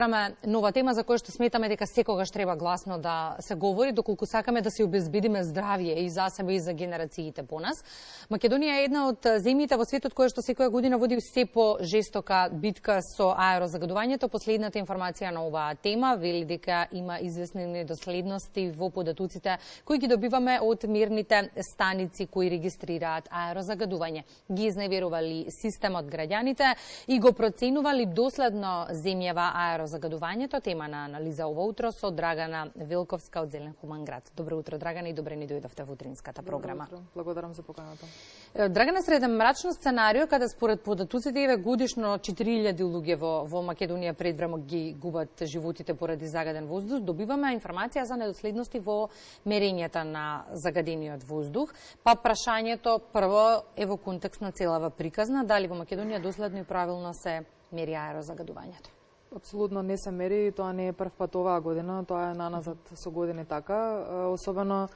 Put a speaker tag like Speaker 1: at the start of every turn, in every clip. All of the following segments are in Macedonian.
Speaker 1: Нова тема за која што сметаме дека секогаш треба гласно да се говори, доколку сакаме да се обезбедиме здравје и за себе и за генерациите по нас. Македонија е една од земјите во светот која што секоја година води се по жестока битка со аерозагадувањето. Последната информација на оваа тема вели дека има известни недоследности во податоците кои ги добиваме од мерните станици кои регистрираат аерозагадување. Ги изневерували системот граѓаните и го проценували доследно земјава аерозагадувањето. Тема на анализа ова утро со Драгана Велковска од Зелен Хуман град. Добро утро, Драгана, и добре ни дојдовте во утринската програма.
Speaker 2: Добро утро. Благодарам за поканата.
Speaker 1: Драгана, сред мрачно сценарио каде според податоците еве годишно 4000 луѓе во Македонија предвреме ги губат животите поради загаден воздух, добиваме информација за недоследности во мерењата на загадениот воздух. Па прашањето прво е во контекст на целава приказна, дали во Македонија доследно и правилно се мери аерозагадувањето?
Speaker 2: Апсолутно не се мери, тоа не е прв пат оваа година, тоа е наназад со години така, особено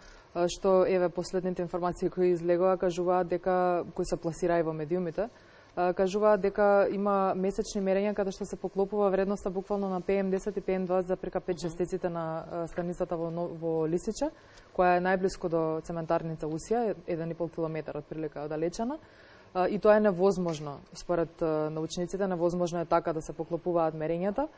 Speaker 2: што еве последните информации кои излегоа кажуваат дека кои се пласира и во медиумите, кажуваат дека има месечни мерења каде што се поклопува вредноста буквално на PM10 и PM20 за прека 5 частиците на станицата во Лисиче, која е најблиско до цементарница Усија, 1,5 километар отприлика оддалечена. И тоа е невозможно, според научниците, невозможно е така да се поклопуваат мерењата.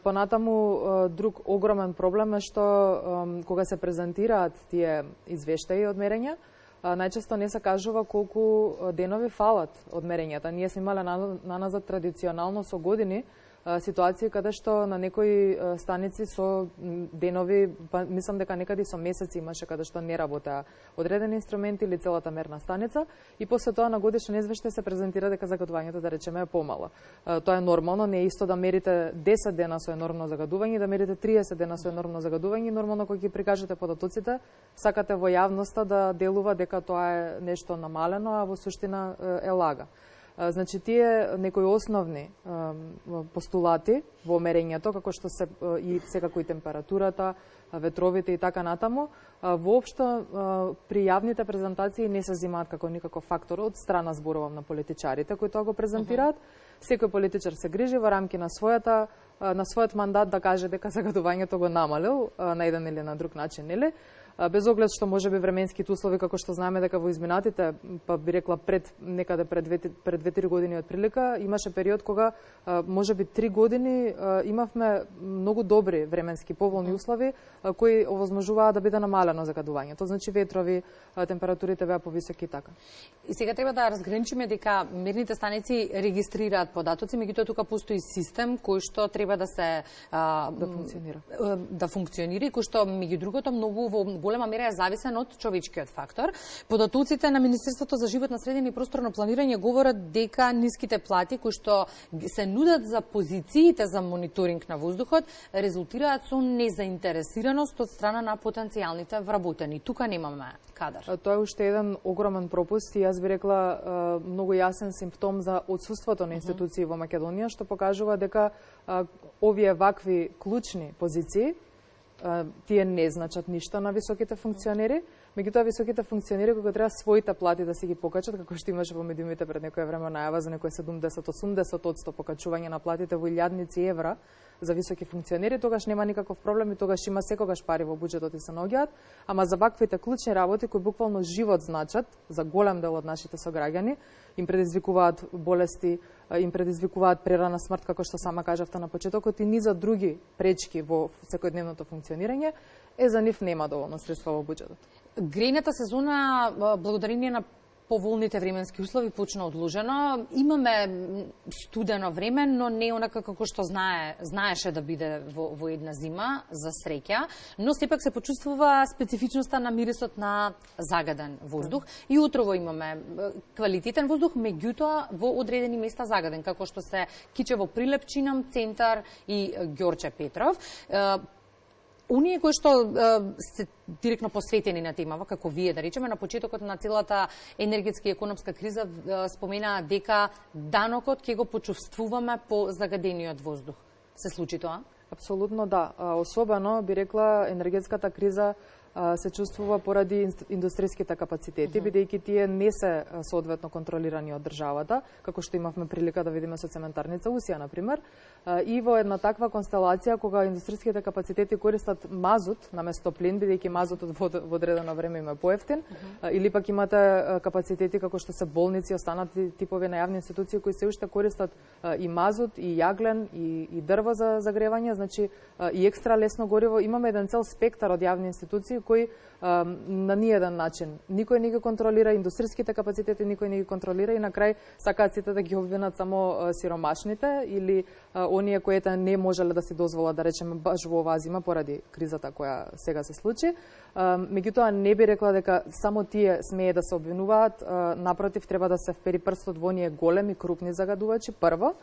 Speaker 2: Понатаму, друг огромен проблем е што кога се презентираат тие извештаи од мерења, најчесто не се кажува колку денови фалат од мерењата. Ние сме имале наназад традиционално со години ситуации каде што на некои станици со денови, мислам дека некаде со месеци имаше каде што не работеа одредени инструменти или целата мерна станица, и после тоа на годишен извештај се презентира дека загадувањето, да речеме, е помало. Тоа е нормално, не е исто да мерите 10 дена со енормно загадување и да мерите 30 дена со енормно загадување. Нормално кога ги прикажете податоците, сакате во јавноста да делува дека тоа е нешто намалено, а во суштина е лага. Значи, тие некои основни постулати во мерењето, како што се и секако и температурата, ветровите и така натаму, воопшто при јавните презентации не се земаат како никаков фактор од страна, зборувам, на политичарите кои тоа го презентираат. Секој политичар се грижи во рамки на својот мандат да каже дека загадувањето го намалил на еден или на друг начин, нели? Без оглед што можеби временските услови, како што знаеме дека во изминатите, па би рекла некаде пред 2-3 години отприлика, имаше период кога можеби 3 години имавме многу добри временски поволни услови кои овозможуваа да биде намалено загадувањето. Значи ветрови, температурите беа повисоки и така.
Speaker 1: И сега треба да разграничиме дека мерните станици регистрираат податоци, меѓутоа тука постои систем кој што треба да се да функционира и кој што меѓу другото многу во голема мера е зависен од човечкиот фактор. Податоците на Министерството за животна средина и просторно планирање говорат дека ниските плати кои што се нудат за позициите за мониторинг на воздухот резултираат со незаинтересираност од страна на потенцијалните вработени. Тука немаме кадар.
Speaker 2: Тоа е уште еден огромен пропуст и јас би рекла многу јасен симптом за отсуството на институции во Македонија, што покажува дека овие вакви клучни позиции тие не значат ништо на високите функционери, меѓутоа високите функционери кога треба своите плати да си ги покачат, како што имаше во медиумите пред некое време најава за некој 70-80% покачување на платите во илјадници евра за високи функционери, тогаш нема никаков проблем и тогаш има секогаш пари во буџетот и се наоѓаат, ама за ваквите клучни работи кои буквално живот значат за голем дел од нашите сограѓани, им предизвикуваат болести, им предизвикуваат прерана смрт, како што сама кажавте на почетокот, и низа други пречки во секојдневното функционирање, за нив нема доволно средства во буџетот.
Speaker 1: Грејната сезона, благодарение на поволните временски услови, почна одложено. Имаме студено време, но не онака како што знаеше да биде во една зима, за среќа, но сепак се почувствува специфичноста на мирисот на загаден воздух. И утрово имаме квалитетен воздух, меѓутоа во одредени места загаден, како што се Кичево, Прилепчина, Центар и Ѓорче Петров. Оние кои што се директно посветени на темава, како вие, да речеме, на почетокот на целата енергетска и економска криза споменаа дека данокот ќе го почувствуваме по загадениот воздух. Се случи тоа?
Speaker 2: Апсолутно да. Особено, би рекла, енергетската криза се чувствува поради индустријските капацитети, бидејќи тие не се соодветно контролирани од државата, како што имавме прилика да видиме со цементарница Усија, например. И во една таква констелација, кога индустријските капацитети користат мазут наместо плин, бидејќи мазутот во одредено време има поевтин, или пак имате капацитети како што се болници и останати типови на јавни институции кои се уште користат и мазут, и јаглен, и дрво за загревање, значи и екстра лесно гориво. Имаме еден цел спектар од јавни институции кои на ниеден начин никој не ги контролира индустријските капацитети, никој не ги контролира и на крај сакаат сите да ги обвинат само сиромашните или оние кои не можеле да си дозволат, да речеме, баш во оваа зима поради кризата која сега се случи. Меѓутоа не би рекла дека само тие смее да се обвинуваат, напротив треба да се впери прстот во оние големи крупни загадувачи прво,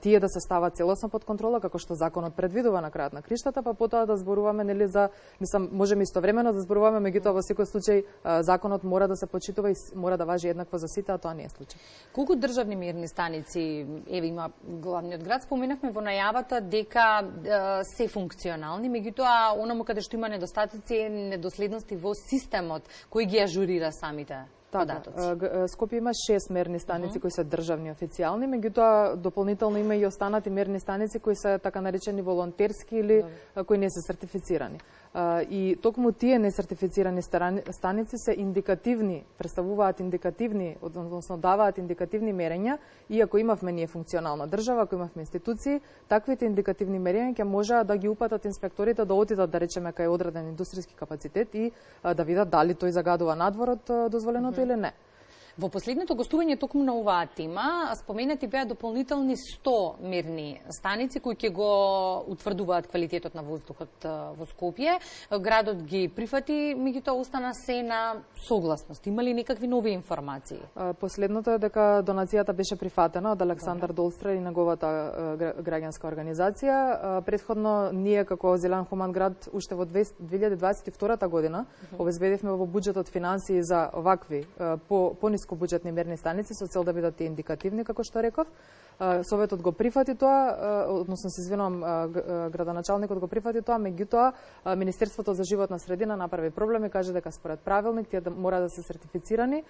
Speaker 2: тие да се стават целосно под контрола како што законот предвидува на крајот на криштата, па потоа да зборуваме, нели, за, мислам, можеме истовремено да зборуваме, меѓутоа во секој случај законот мора да се почитува и мора да важи еднакво за сите, а тоа не е случај.
Speaker 1: Колку државни мерни станици има главниот град? Споменавме во најавата дека се функционални, меѓутоа онаму каде што има недостатоци е недоследности во системот кој ги ажурира самите податоци.
Speaker 2: Скопје има 6 мерни станици кои се државни официјални, меѓутоа дополнително има и останати мерни станици кои се така наречени волонтерски или кои не се сертифицирани. И токму тие несертифицирани станици се индикативни, представуваат индикативни, односно даваат индикативни мерења, иако имавме ние функционална држава, ако имавме институции, таквите индикативни мерења ќе можеат да ги упатат инспекторите да отидат, да речеме, кај одреден индустријски капацитет и да видат дали тој загадува надвор од дозволеното или не.
Speaker 1: Во последното гостување токму на оваа тема споменати беа дополнителни 100 мерни станици кои ќе го утврдуваат квалитетот на воздухот во Скопје. Градот ги прифати, меѓутоа остана се на согласност. Има ли некакви нови информации?
Speaker 2: Последното е дека донацијата беше прифатена од Александар Долстра и неговата граѓанска организација. Предходно ние како Зелен хуман град уште во 2022 година обезбедивме во буџетот финансии за овакви пониско буџетни мерни станици со цел да бидат тие индикативни, како што реков. Советот го прифати тоа, односно се извинувам, градоначалникот го прифати тоа, меѓутоа Министерството за животна средина направи проблем и каже дека според правилник тие мора да се сертифицирани,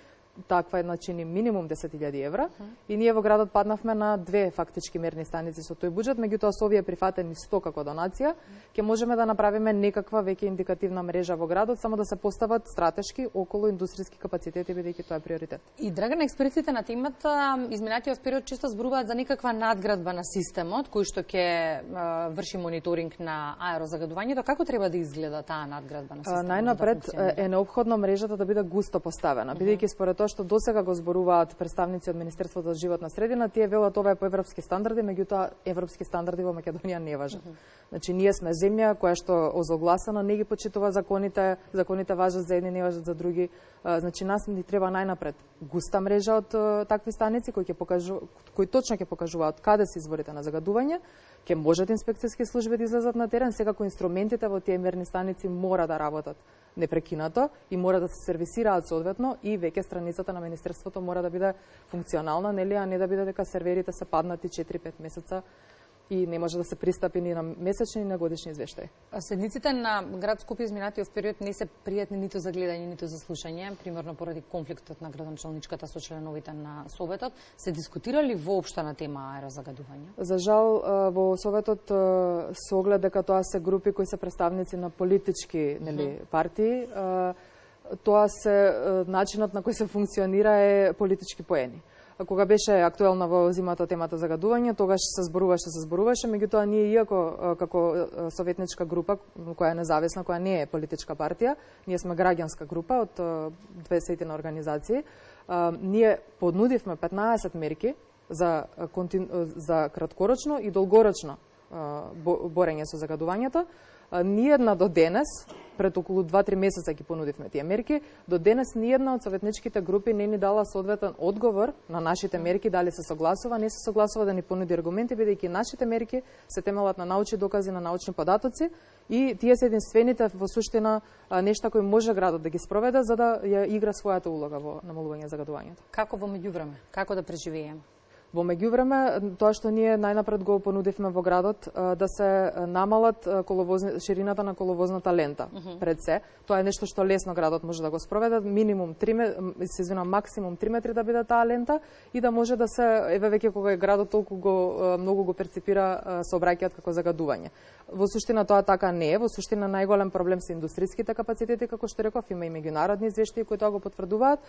Speaker 2: таква една чини минимум 10.000 евра, и ние во градот паднавме на 2 фактички мерни станици со тој буџет, меѓутоа со овие прифатени 100 како донација, ќе можеме да направиме некаква веќе индикативна мрежа во градот, само да се постават стратешки околу индустријски капацитети, бидејќи тоа е приоритет.
Speaker 1: И Драган, експертите на темата изминатиот период често зборуваат за некаква надградба на системот кој што ќе врши мониторинг на аерозагадувањето. Како треба да изгледа таа надградба на системот?
Speaker 2: Најнапред е неопходно мрежата да биде густо поставена, бидејќи според тоа што досега го зборуваат представници од Министерството за животна средина, тие велат ова е по европски стандарди, меѓутоа европски стандарди во Македонија не важат. Значи ние сме земја која што озогласено не ги почитува законите важат за едни, не важат за други. Значи нас ни треба најнапред густа мрежа од такви станици кои точно ќе покажуваат каде се изворите на загадување, ќе можат инспекцијски служби да излезат на терен, секако инструментите во тие мерни станици мора да работат непрекинато и мора да се сервисираат соодветно и веќе страницата на Министерството мора да биде функционална, нели, а не да биде дека серверите се паднати 4-5 месеца и не може да се пристапи ни на месечни, ни на годишни извештаи.
Speaker 1: Седниците на град Скопје изминатиот период не се пријатни ниту за гледање, ниту за слушање, примерно поради конфликтот на градоначалничката со членовите на Советот. Се дискутирали воопшто на тема аерозагадување?
Speaker 2: За жал, во Советот се оглед дека тоа се групи кои се представници на политички, нели, партии. Тоа се начинот на кој се функционира е политички поени. Кога беше актуелна во зимата темата загадување, тогаш се зборуваше, меѓутоа ние иако како советничка група која е независна, која не е политичка партија, ние сме граѓанска група од две сетина организации, ние поднудивме 15 мерки за краткорочно и долгорочно борење со загадувањето. Ниедна до денес, пред околу 2-3 месеца ги понудивме тие мерки, до денес ниедна од советничките групи не ни дала соодветен одговор на нашите мерки, дали се согласува, не се согласува да ни понуди аргументи, бидејќи нашите мерки се темелат на научни докази, на научни податоци и тие се единствените во суштина нешта кои може градот да ги спроведе за да ја игра својата улога во намалување загадувањето.
Speaker 1: Како во меѓувреме? Како да преживееме?
Speaker 2: Во меѓувреме, тоа што ние најнапред го понудивме во градот, да се намалат ширината на коловозната лента пред се. Тоа е нешто што лесно градот може да го спроведе, максимум 3 метри да биде таа лента и да може да се, еве веќе кога е градот толку многу го перципира сообраќајот како загадување. Во суштина тоа така не е, во суштина најголем проблем се индустријските капацитети, како што реков, има и меѓународни извештаи кои тоа го потврдуваат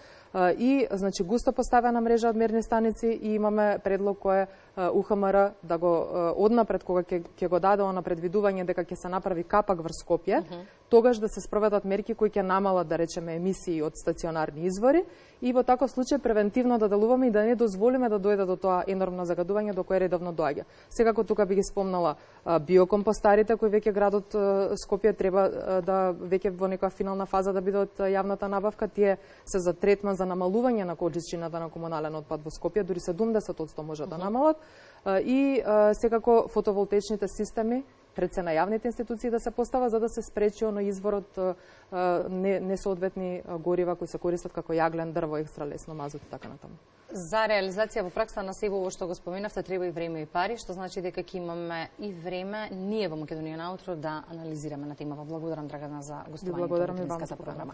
Speaker 2: и значи густо поставена мрежа од мерни станици и имаме предлог кој е УХМР да го однапред кога ќе го даде на предвидување дека ќе се направи капак врз Скопје, тогаш да се спроведат мерки кои ќе намалат, да речеме, емисии од стационарни извори и во таков случај превентивно да делуваме и да не дозволиме да дојде до тоа енормно загадување до кое редовно доаѓа. Секако тука би ги спомнала биокомпостарите кои веќе градот Скопје треба да веќе во некоја финална фаза да биде од јавната набавка. Тие се за третман за намалување на количината на комунален отпад во Скопје, дури 70% може да намалат и секако фотоволтаичните системи пред се на јавните институции да се постава за да се спречи изворот несоодветни горива кои се користат како јаглен, дрво, екстра лесно, мазот и така натаму.
Speaker 1: За реализација во пракса на себо во што го споменавте треба и време и пари, што значи дека ќе имаме и време ние во Македонија наутро да анализираме на темава. Благодарам Драгана за гостувањето во Македонската програма.